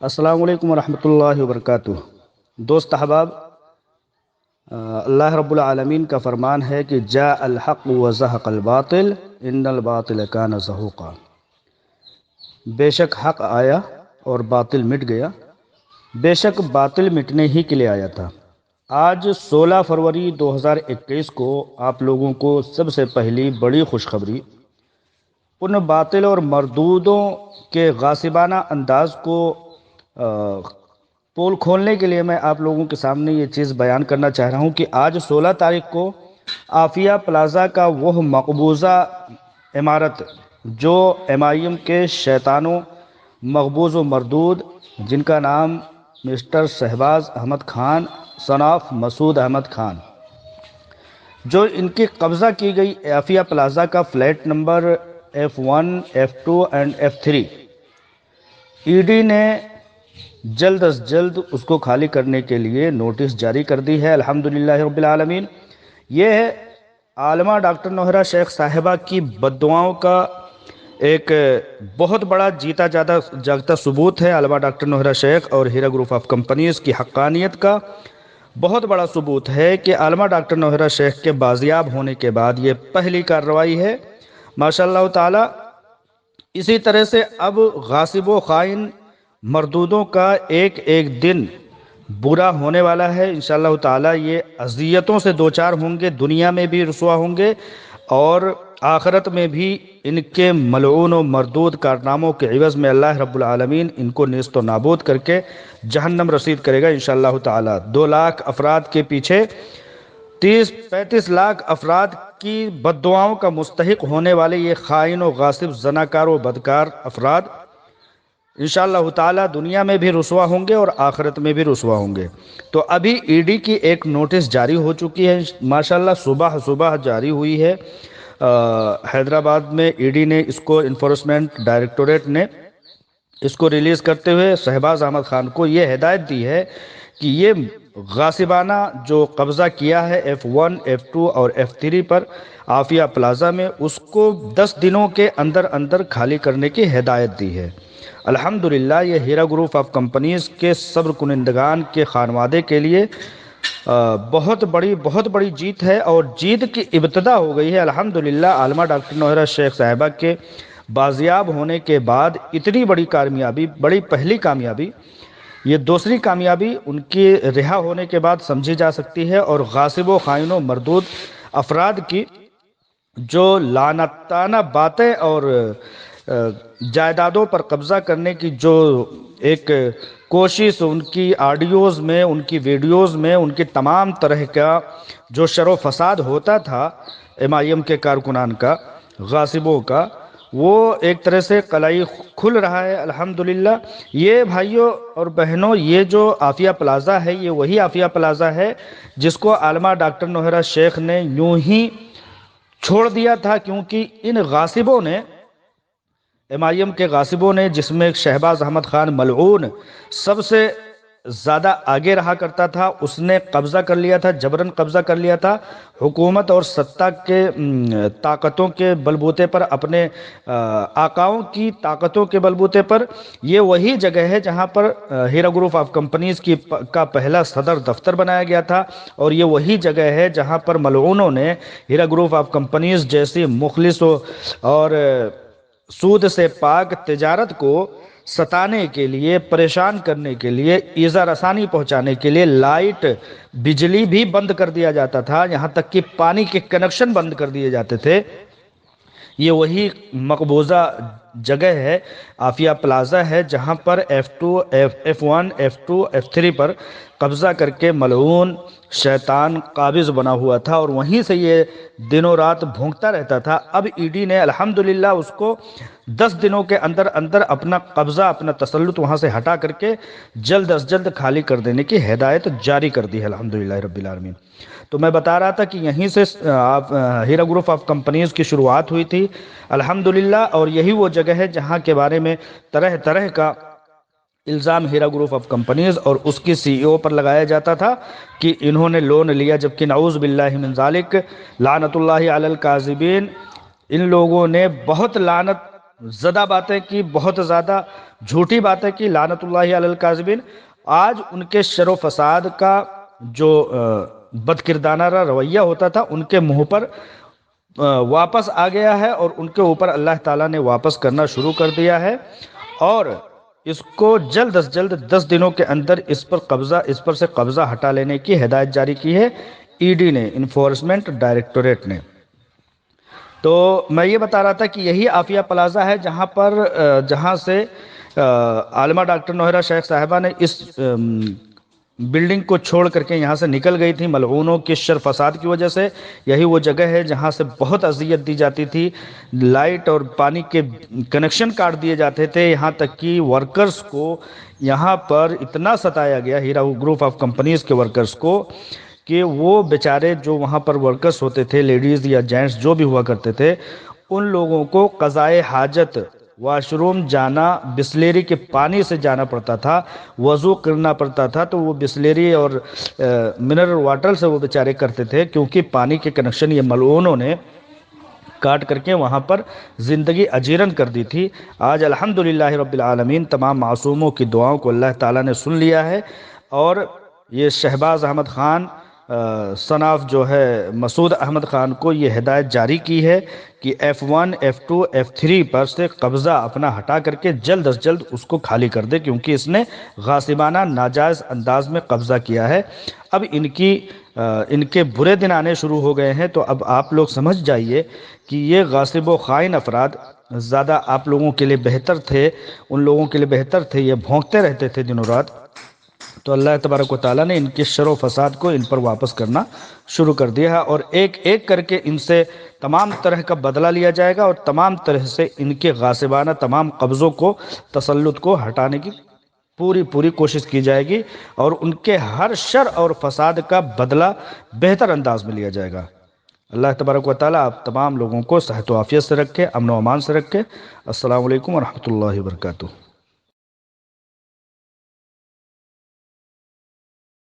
السلام علیکم ورحمۃ اللہ وبرکاتہ۔ دوست احباب، اللہ رب العالمین کا فرمان ہے کہ جاء الحق وزهق الباطل ان الباطل کان زہوقا۔ بے شک حق آیا اور باطل مٹ گیا، بے شک باطل مٹنے ہی کے لیے آیا تھا۔ آج 16 فروری 2021 کو آپ لوگوں کو سب سے پہلی بڑی خوشخبری، ان باطل اور مردودوں کے غاصبانہ انداز کو پول کھولنے کے لیے میں آپ لوگوں کے سامنے یہ چیز بیان کرنا چاہ رہا ہوں کہ آج 16 تاریخ کو عافیہ پلازا کا وہ مقبوضہ عمارت جو MIM کے شیطانوں مقبوض و مردود، جن کا نام Mister Shahbaz Ahmed Khan son of Masood Ahmed Khan, جو ان کی قبضہ کی گئی عافیہ پلازا کا flat number F1 F2 and F3، ED نے جلد از جلد اس کو خالی کرنے کے لیے نوٹس جاری کر دی ہے۔ الحمدللہ رب العالمین۔ یہ عالمہ ڈاکٹر نوہرہ شیخ صاحبہ کی بددعاؤں کا ایک بہت بڑا جیتا جاگتا ثبوت ہے۔ عالمہ ڈاکٹر نوہرہ شیخ اور ہیرا گروپ آف کمپنیز کی حقانیت کا بہت بڑا ثبوت ہے کہ عالمہ ڈاکٹر نوہرہ شیخ کے بازیاب ہونے کے بعد یہ پہلی کارروائی ہے ماشاءاللہ تعالی۔ اسی طرح سے اب غاصب و خائن مردودوں کا ایک ایک دن برا ہونے والا ہے انشاءاللہ تعالی۔ یہ اذیتوں سے دوچار ہوں گے، دنیا میں بھی رسوا ہوں گے اور آخرت میں بھی ان کے ملعون و مردود کارناموں کے عوض میں اللہ رب العالمین ان کو نیست و نابود کر کے جہنم رسید کرے گا انشاءاللہ تعالی۔ 2 لاکھ افراد کے پیچھے 30-35 لاکھ افراد کی بددعاؤں کا مستحق ہونے والے یہ خائن و غاصب زناکار و بدکار افراد انشاءاللہ تعالی دنیا میں بھی رسوا ہوں گے اور آخرت میں بھی رسوا ہوں گے۔ تو ابھی ED کی ایک نوٹس جاری ہو چکی ہے ماشاءاللہ، صبح جاری ہوئی ہے۔ حیدرآباد میں ED نے اس کو انفورسمنٹ ڈائریکٹوریٹ نے اس کو ریلیز کرتے ہوئے شہباز احمد خان کو یہ ہدایت دی ہے کہ یہ غاصبانہ جو قبضہ کیا ہے F1 F2 اور F3 پر عافیہ پلازا میں، اس کو 10 دنوں کے اندر خالی کرنے کی ہدایت دی ہے۔ الحمدللہ یہ ہیرا گروپ آف کمپنیز کے صبر کنندگان کے خانوادے کے لیے بہت بڑی جیت ہے اور جیت کی ابتدا ہو گئی ہے الحمدللہ۔ عالمہ ڈاکٹر نوہرہ شیخ صاحبہ کے بازیاب ہونے کے بعد اتنی بڑی کامیابی، بڑی پہلی کامیابی، یہ دوسری کامیابی ان کی رہا ہونے کے بعد سمجھی جا سکتی ہے۔ اور غاصب و خائن و مردود افراد کی جو لعنتانہ باتیں اور جائیدادوں پر قبضہ کرنے کی جو ایک کوشش ان کی آڈیوز میں، ان کی ویڈیوز میں، ان کی تمام طرح کا جو شر و فساد ہوتا تھا MIM کے کارکنان کا، غاصبوں کا، وہ ایک طرح سے قلعی کھل رہا ہے الحمدللہ۔ یہ بھائیوں اور بہنوں، یہ جو عافیہ پلازا ہے یہ وہی عافیہ پلازا ہے جس کو عالمہ ڈاکٹر نوہرہ شیخ نے یوں ہی چھوڑ دیا تھا، کیونکہ ان غاصبوں نے، MIM کے غاصبوں نے، جس میں شہباز احمد خان ملعون سب سے زیادہ آگے رہا کرتا تھا، اس نے قبضہ کر لیا تھا، جبراً قبضہ کر لیا تھا حکومت اور ستہ کے طاقتوں کے بلبوتے پر، اپنے آقاؤں کی طاقتوں کے بلبوتے پر۔ یہ وہی جگہ ہے جہاں پر ہیرا گروپ آف کمپنیز کا پہلا صدر دفتر بنایا گیا تھا، اور یہ وہی جگہ ہے جہاں پر ملعونوں نے ہیرا گروپ آف کمپنیز جیسی مخلص اور سود سے پاک تجارت کو ستانے کے لیے، پریشان کرنے کے لیے، ایذا رسانی پہنچانے کے لیے لائٹ، بجلی بھی بند کر دیا جاتا تھا، یہاں تک کہ پانی کے کنیکشن بند کر دیے جاتے تھے۔ یہ وہی مقبوضہ جگہ ہے، عافیہ پلازا ہے، جہاں پر F1 F2 F3 پر قبضہ کر کے ملعون شیطان قابض بنا ہوا تھا، اور وہیں سے یہ دنوں رات بھونکتا رہتا تھا۔ اب ED نے الحمدللہ اس کو 10 دنوں کے اندر اپنا قبضہ، اپنا تسلط وہاں سے ہٹا کر کے جلد از جلد خالی کر دینے کی ہدایت جاری کر دی ہے الحمدللہ رب العالمین۔ تو میں بتا رہا تھا کہ یہیں سے ہیرا گروپ آف کمپنیز کی شروعات ہوئی تھی الحمدللہ، اور یہی وہ جگہ ہے جہاں کے بارے میں طرح کا الزام ہیرا گروپ آف کمپنیز اور اس کی CEO پر لگایا جاتا تھا کہ انہوں نے لون لیا، جبکہ نعوذ باللہ من ذالک، لعنت اللہ علی الکاذبین، ان لوگوں نے بہت لعنت زدہ باتیں کی، بہت زیادہ جھوٹی باتیں کی، لعنت اللہ علی الکاذبین۔ آج ان کے شر و فساد کا جو بدکردانہ رویہ ہوتا تھا ان کے منہ پر واپس آ گیا ہے، اور ان کے اوپر اللہ تعالیٰ نے واپس کرنا شروع کر دیا ہے، اور اس کو جلد از جلد 10 دنوں کے اندر اس پر سے قبضہ ہٹا لینے کی ہدایت جاری کی ہے ای ڈی نے، انفورسمنٹ ڈائریکٹوریٹ نے۔ تو میں یہ بتا رہا تھا کہ یہی عافیہ پلازا ہے جہاں سے عالمہ ڈاکٹر نوہرہ شیخ صاحبہ نے اس بلڈنگ کو چھوڑ کر کے یہاں سے نکل گئی تھی ملعونوں کے شر فساد کی وجہ سے۔ یہی وہ جگہ ہے جہاں سے بہت اذیت دی جاتی تھی، لائٹ اور پانی کے کنیکشن کاٹ دیے جاتے تھے، یہاں تک کہ ورکرز کو یہاں پر اتنا ستایا گیا، ہیرا گروپ آف کمپنیز کے ورکرز کو، کہ وہ بیچارے جو وہاں پر ورکرز ہوتے تھے، لیڈیز یا جینٹس جو بھی ہوا کرتے تھے، ان لوگوں کو قضائے حاجت واش روم جانا بسلیری کے پانی سے جانا پڑتا تھا، وضو کرنا پڑتا تھا، تو وہ بسلیری اور منرل واٹر سے وہ بیچارے کرتے تھے، کیونکہ پانی کے کنیکشن یہ ملعونوں نے کاٹ کر کے وہاں پر زندگی اجیرن کر دی تھی۔ آج الحمدللہ رب العالمین تمام معصوموں کی دعاؤں کو اللہ تعالیٰ نے سن لیا ہے، اور یہ شہباز احمد خان سن آف جو ہے مسعود احمد خان کو یہ ہدایت جاری کی ہے کہ F1 F2 F3 پر سے قبضہ اپنا ہٹا کر کے جلد از جلد اس کو خالی کر دے، کیونکہ اس نے غاصبانہ ناجائز انداز میں قبضہ کیا ہے۔ اب ان کے برے دن آنے شروع ہو گئے ہیں، تو اب آپ لوگ سمجھ جائیے کہ یہ غاصب و خائن افراد زیادہ آپ لوگوں کے لیے بہتر تھے، ان لوگوں کے لیے بہتر تھے، یہ بھونکتے رہتے تھے دن و رات۔ تو اللہ تبارک و تعالیٰ نے ان کے شر و فساد کو ان پر واپس کرنا شروع کر دیا ہے، اور ایک ایک کر کے ان سے تمام طرح کا بدلہ لیا جائے گا، اور تمام طرح سے ان کے غاصبانہ تمام قبضوں کو، تسلط کو ہٹانے کی پوری کوشش کی جائے گی، اور ان کے ہر شر اور فساد کا بدلہ بہتر انداز میں لیا جائے گا۔ اللہ تبارک و تعالیٰ آپ تمام لوگوں کو صحت و عافیت سے رکھے، امن و امان سے رکھے۔ السلام علیکم ورحمۃ اللہ وبرکاتہ۔